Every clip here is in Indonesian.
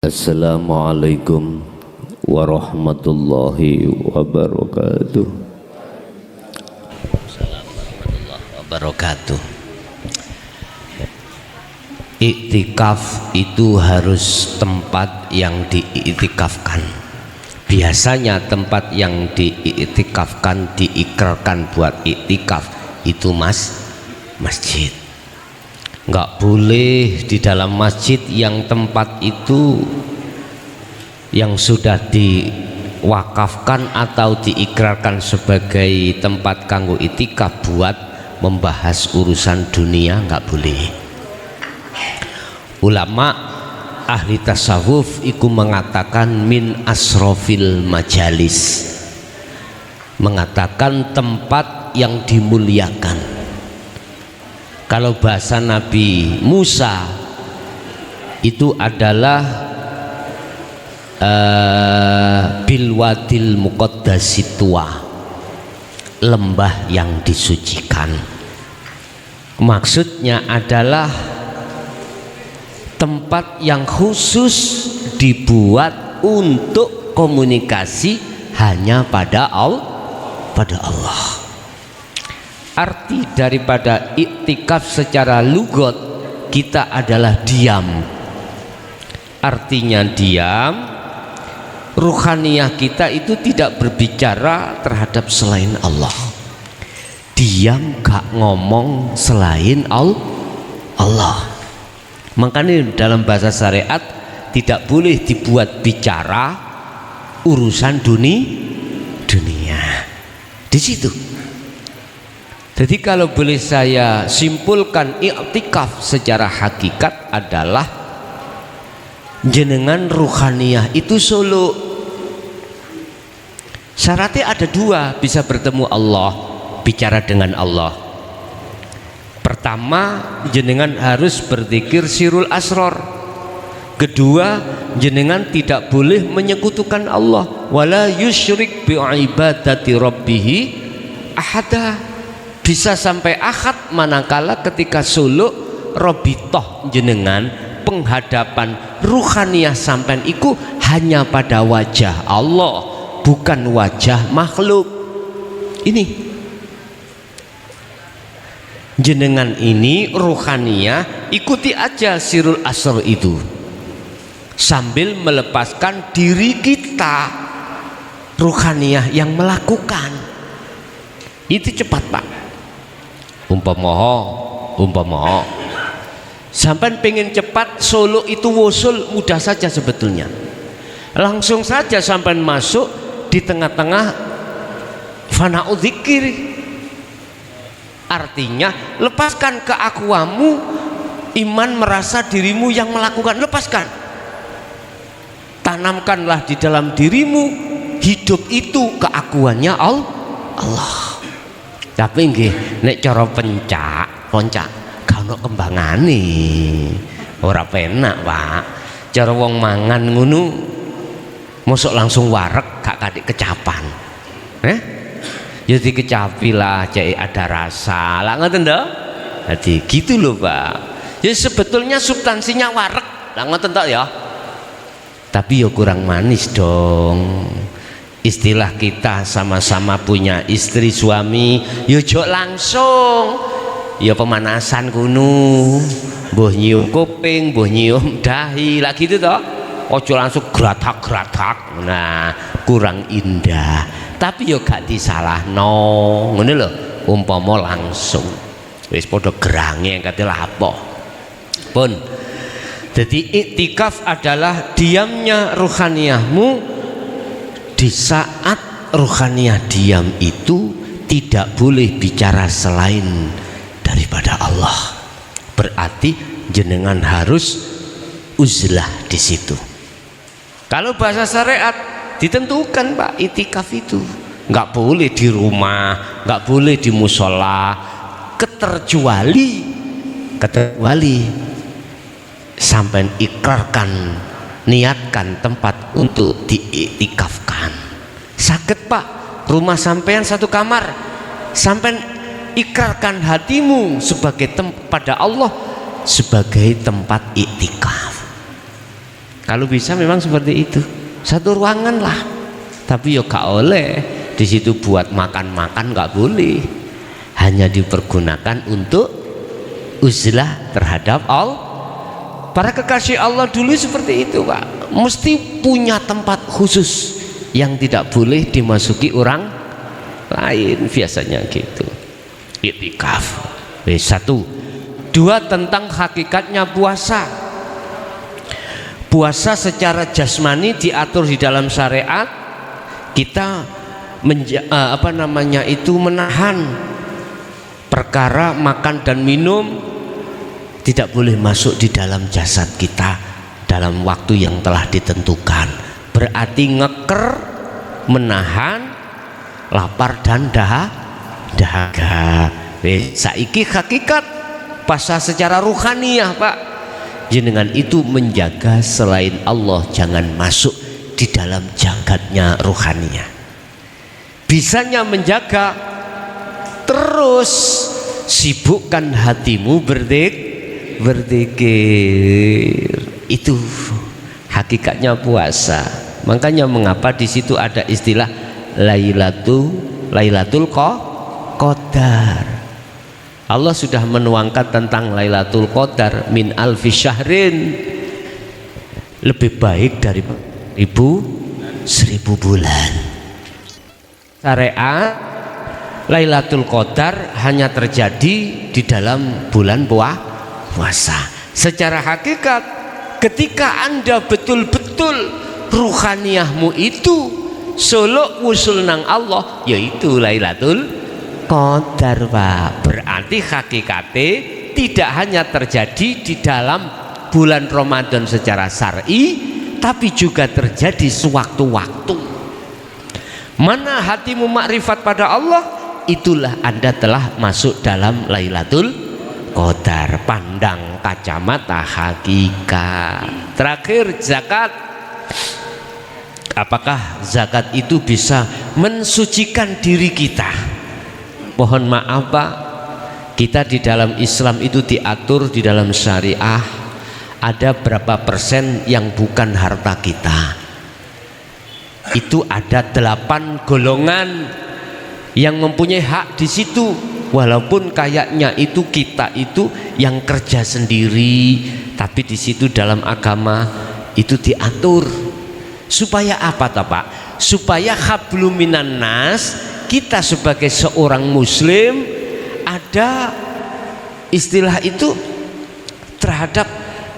Assalamualaikum warahmatullahi wabarakatuh. Iktikaf itu harus tempat yang diiktikafkan. Biasanya tempat yang diiktikafkan, diikrarkan buat iktikaf itu masjid. Nggak boleh di dalam masjid yang tempat itu yang sudah diwakafkan atau diikrarkan sebagai tempat kanggo itikaf buat membahas urusan dunia, nggak boleh. Ulama ahli tasawuf iku mengatakan min asrofil majalis, mengatakan tempat yang dimuliakan. Kalau bahasa Nabi Musa itu adalah bilwadil muqaddasitwa, lembah yang disucikan. Maksudnya adalah tempat yang khusus dibuat untuk komunikasi hanya pada Allah. Arti daripada iktikaf secara lugot kita adalah diam. Artinya diam, ruhaniyah kita itu tidak berbicara terhadap selain Allah. Diam, gak ngomong selain Allah. Makanya dalam bahasa syariat tidak boleh dibuat bicara urusan dunia. Di situ. Jadi kalau boleh saya simpulkan, iktikaf secara hakikat adalah jenengan ruhaniyah itu solo. Syaratnya ada dua, bisa bertemu Allah, bicara dengan Allah. Pertama, jenengan harus berzikir sirul asror. Kedua, jenengan tidak boleh menyekutukan Allah. Wala yusyrik bi ibadati rabbih ahada. Bisa sampai akad manakala ketika suluk robitoh jenengan penghadapan ruhaniyah sampean iku hanya pada wajah Allah, bukan wajah makhluk. Ini jenengan ini ruhaniyah, ikuti aja sirul asr itu sambil melepaskan diri kita ruhaniyah yang melakukan. Itu cepat Pak. Umpama sampai pengen cepat solo itu wusul, mudah saja sebetulnya. Langsung saja sampai masuk di tengah-tengah fana'u dzikir. Artinya lepaskan keakuanmu, iman merasa dirimu yang melakukan, lepaskan. Tanamkanlah di dalam dirimu hidup itu keakuannya Allah. Tapi nggih nek cara poncak gak ono kembangane, ora penak Pak. Cara wong mangan ngono mosok langsung wareg gak katik kecapan. Ya dikecapi lah, cek ada rasa lah, ngoten to. Jadi gitu loh Pak. Ya sebetulnya substansinya wareg lah, ngoten to ya. Tapi ya kurang manis dong. Istilah kita sama-sama punya istri suami, yojok langsung, ya pemanasan kuno, mbuh nyium kuping, mbuh nyium dahi, lah gitu toh. Ojo langsung geratak. Nah, kurang indah. Tapi yo gak disalahno, ngono lho. Umpama langsung, wis padha gerange kate lapo. Pun. Jadi iktikaf adalah diamnya ruhaniyahmu. Di saat ruhaniyah diam itu tidak boleh bicara selain daripada Allah. Berarti jenengan harus uzlah di situ. Kalau bahasa syariat ditentukan Pak, iktikaf itu nggak boleh di rumah, nggak boleh di musola, keterkecuali sampai ikrarkan, niatkan tempat untuk diiktikafkan. Sakit Pak, rumah sampean satu kamar, sampean ikrarkan hatimu sebagai pada Allah sebagai tempat iktikaf. Kalau bisa memang seperti itu, satu ruangan lah. Tapi yo gak oleh di situ buat makan-makan, gak boleh. Hanya dipergunakan untuk uzlah terhadap Allah. Para kekasih Allah dulu seperti itu, Pak. Mesti punya tempat khusus yang tidak boleh dimasuki orang lain, biasanya gitu. Iktikaf. Satu. Dua, tentang hakikatnya puasa. Puasa secara jasmani diatur di dalam syariat. Kita menahan perkara makan dan minum tidak boleh masuk di dalam jasad kita dalam waktu yang telah ditentukan. Berarti ngeker, menahan lapar dan dahaga. Saiki hakikat puasa secara ruhaniyah, Pak. Jenengan itu menjaga selain Allah jangan masuk di dalam jagatnya ruhaniyah. Bisanya menjaga, terus sibukkan hatimu berzikir. Itu hakikatnya puasa. Makanya mengapa di situ ada istilah Lailatul Qadar. Allah sudah menuangkan tentang Lailatul Qadar min alfi syahrin, lebih baik dari 1000 bulan. Syariat Lailatul Qadar hanya terjadi di dalam bulan puasa. Secara hakikat ketika Anda betul-betul ruhaniyahmu itu solo usul nang Allah, yaitu Lailatul Qadar, Pak. Berarti hakikatnya tidak hanya terjadi di dalam bulan Ramadan secara syar'i, tapi juga terjadi sewaktu-waktu. Mana hatimu makrifat pada Allah, itulah Anda telah masuk dalam Lailatul Qadar. Pandang kacamata hakikat. Terakhir, zakat. Apakah zakat itu bisa mensucikan diri kita? Mohon maaf, Pak, kita di dalam Islam itu diatur di dalam syariah ada berapa persen yang bukan harta kita. Itu ada 8 golongan yang mempunyai hak di situ, walaupun kayaknya itu kita itu yang kerja sendiri, tapi di situ dalam agama itu diatur supaya apa toh, Pak? Supaya hablum minan nas, kita sebagai seorang muslim ada istilah itu terhadap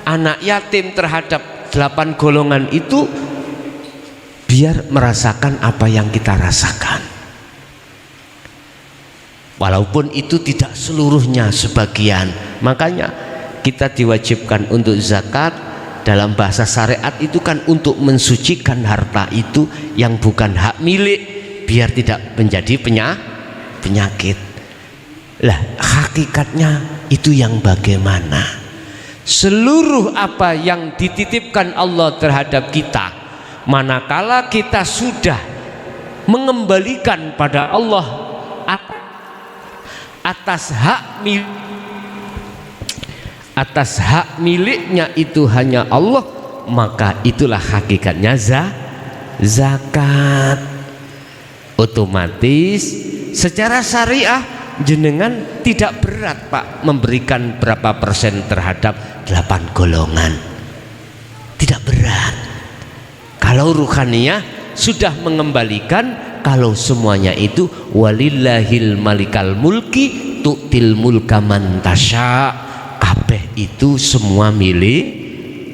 anak yatim, terhadap 8 golongan itu, biar merasakan apa yang kita rasakan, walaupun itu tidak seluruhnya, sebagian. Makanya kita diwajibkan untuk zakat. Dalam bahasa syariat itu kan untuk mensucikan harta itu yang bukan hak milik, biar tidak menjadi penyakit. Lah hakikatnya itu yang bagaimana? Seluruh apa yang dititipkan Allah terhadap kita, manakala kita sudah mengembalikan pada Allah atas hak miliknya itu hanya Allah, maka itulah hakikatnya zakat. Otomatis secara syariah jenengan tidak berat, Pak, memberikan berapa persen terhadap 8 golongan, tidak berat. Kalau ruhaniyah sudah mengembalikan, kalau semuanya itu walillahil malikal mulki tu'til mulka man tasya, kabeh itu semua milik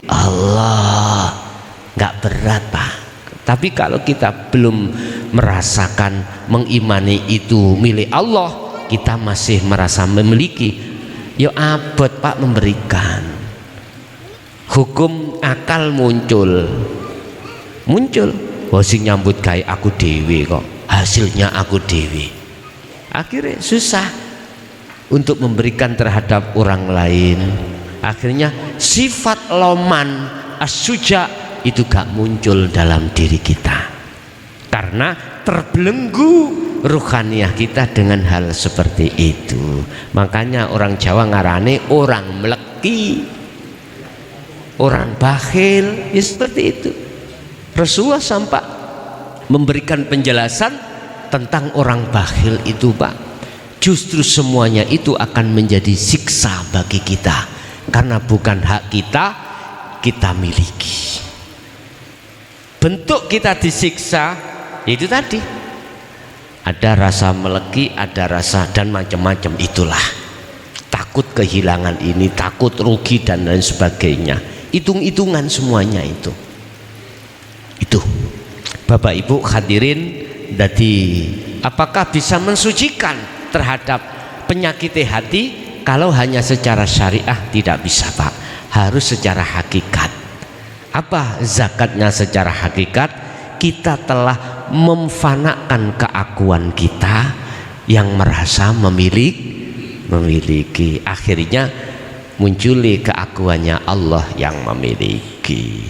Allah, nggak berat, Pak. Tapi kalau kita belum merasakan, mengimani itu milik Allah, kita masih merasa memiliki, ya abot, Pak, memberikan. Hukum akal muncul, sing nyambut gawe aku dewe kok, hasilnya aku dewe, akhirnya susah untuk memberikan terhadap orang lain. Akhirnya sifat loman as-suja itu gak muncul dalam diri kita, karena terbelenggu ruhaniyah kita dengan hal seperti itu. Makanya orang Jawa ngarane orang meleki. orang bakhil, ya seperti itu. Rasulullah sampai memberikan penjelasan tentang orang bakhil itu, Pak. Justru semuanya itu akan menjadi siksa bagi kita, karena bukan hak kita, kita miliki. Bentuk kita disiksa itu tadi, ada rasa meleki, ada rasa dan macam-macam itulah. Takut kehilangan ini, takut rugi dan lain sebagainya. Hitung-hitungan semuanya itu. Itu Bapak Ibu hadirin, jadi apakah bisa mensucikan terhadap penyakit hati? Kalau hanya secara syariah tidak bisa, Pak. Harus secara hakikat. Apa zakatnya secara hakikat? Kita telah memfanakan keakuan kita yang merasa memiliki. Akhirnya muncul keakuannya Allah yang memiliki.